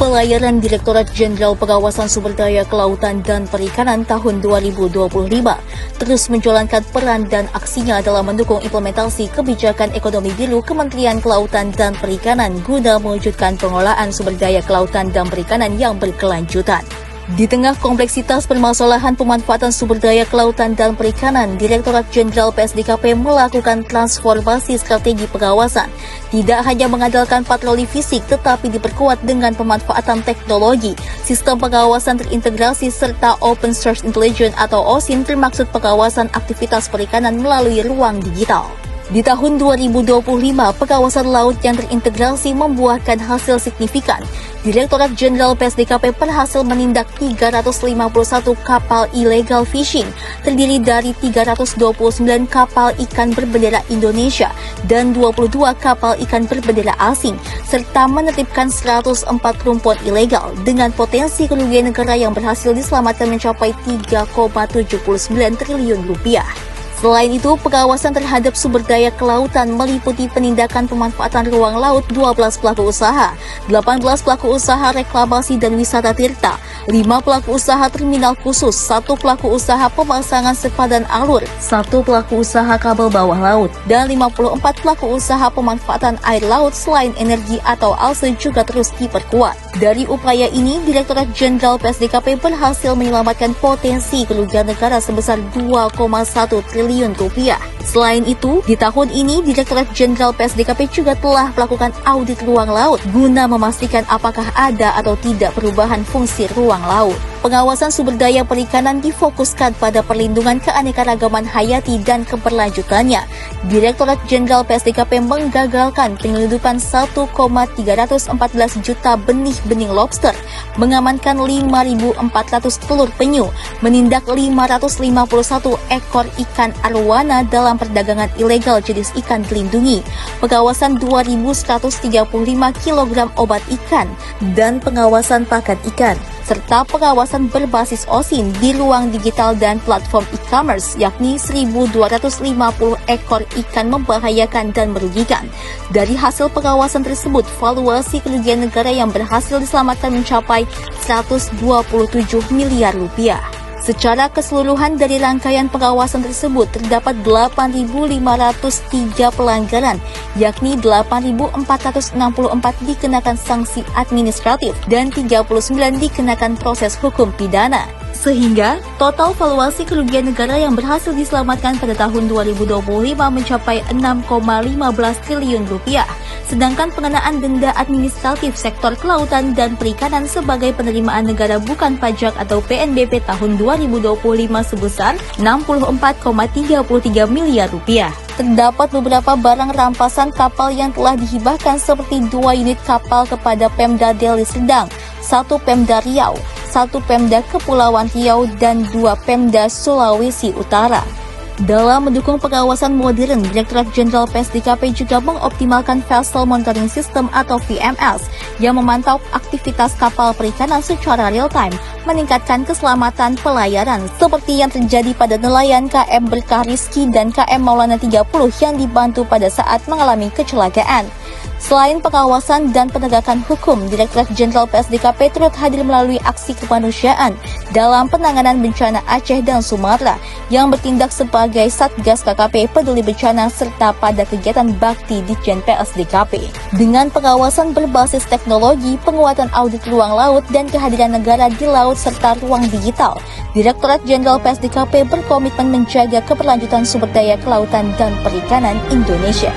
Pelayaran Direktorat Jenderal Pengawasan Sumber Daya Kelautan dan Perikanan tahun 2025 terus menjalankan peran dan aksinya dalam mendukung implementasi kebijakan ekonomi biru Kementerian Kelautan dan Perikanan guna mewujudkan pengelolaan sumber daya kelautan dan perikanan yang berkelanjutan. Di tengah kompleksitas permasalahan pemanfaatan sumber daya kelautan dan perikanan, Direktorat Jenderal PSDKP melakukan transformasi strategi pengawasan. Tidak hanya mengandalkan patroli fisik, tetapi diperkuat dengan pemanfaatan teknologi, sistem pengawasan terintegrasi, serta Open Source Intelligence atau OSIN termaksud pengawasan aktivitas perikanan melalui ruang digital. Di tahun 2025, pengawasan laut yang terintegrasi membuahkan hasil signifikan. Direktorat Jenderal PSDKP berhasil menindak 351 kapal illegal fishing, terdiri dari 329 kapal ikan berbendera Indonesia dan 22 kapal ikan berbendera asing, serta menertibkan 104 rumput ilegal dengan potensi kerugian negara yang berhasil diselamatkan mencapai 3,79 triliun rupiah. Selain itu, pengawasan terhadap sumber daya kelautan meliputi penindakan pemanfaatan ruang laut 12 pelaku usaha, 18 pelaku usaha reklamasi dan wisata tirta, 5 pelaku usaha terminal khusus, 1 pelaku usaha pemasangan sepadan alur, 1 pelaku usaha kabel bawah laut, dan 54 pelaku usaha pemanfaatan air laut selain energi atau ALSE juga terus diperkuat. Dari upaya ini, Direktorat Jenderal PSDKP berhasil menyelamatkan potensi kerugian negara sebesar 2,1 triliun rupiah. Selain itu, di tahun ini Direktorat Jenderal PSDKP juga telah melakukan audit ruang laut guna memastikan apakah ada atau tidak perubahan fungsi ruang laut. Pengawasan sumber daya perikanan difokuskan pada perlindungan keanekaragaman hayati dan keberlanjutannya. Direktorat Jenderal PSDKP menggagalkan penyelundupan 1,314 juta benih-benih lobster, mengamankan 5.400 telur penyu, menindak 551 ekor ikan arwana dalam perdagangan ilegal jenis ikan dilindungi, pengawasan 2.135 kg obat ikan, dan pengawasan pakan ikan, serta pengawasan berbasis OSIN di ruang digital dan platform e-commerce, yakni 1.250 ekor ikan membahayakan dan merugikan. Dari hasil pengawasan tersebut, valuasi kerugian negara yang berhasil diselamatkan mencapai 127 miliar rupiah. Secara keseluruhan dari rangkaian pengawasan tersebut terdapat 8.503 pelanggaran, yakni 8.464 dikenakan sanksi administratif dan 39 dikenakan proses hukum pidana. Sehingga total valuasi kerugian negara yang berhasil diselamatkan pada tahun 2025 mencapai 6,15 triliun rupiah. Sedangkan pengenaan denda administratif sektor kelautan dan perikanan sebagai penerimaan negara bukan pajak atau PNBP tahun 2025 sebesar 64,33 miliar rupiah. Terdapat beberapa barang rampasan kapal yang telah dihibahkan seperti 2 unit kapal kepada Pemda Deli Serdang, 1 Pemda Riau, 1 Pemda Kepulauan Riau, dan 2 Pemda Sulawesi Utara. Dalam mendukung pengawasan modern, Direktorat Jenderal PSDKP juga mengoptimalkan Vessel Monitoring System atau VMS yang memantau aktivitas kapal perikanan secara real-time, meningkatkan keselamatan pelayaran seperti yang terjadi pada nelayan KM Berkah Rizki dan KM Maulana 30 yang dibantu pada saat mengalami kecelakaan. Selain pengawasan dan penegakan hukum, Direktorat Jenderal PSDKP turut hadir melalui aksi kemanusiaan dalam penanganan bencana Aceh dan Sumatera yang bertindak sebagai Satgas KKP Peduli Bencana serta pada kegiatan bakti Ditjen PSDKP. Dengan pengawasan berbasis teknologi, penguatan audit ruang laut, dan kehadiran negara di laut serta ruang digital, Direktorat Jenderal PSDKP berkomitmen menjaga keberlanjutan sumber daya kelautan dan perikanan Indonesia.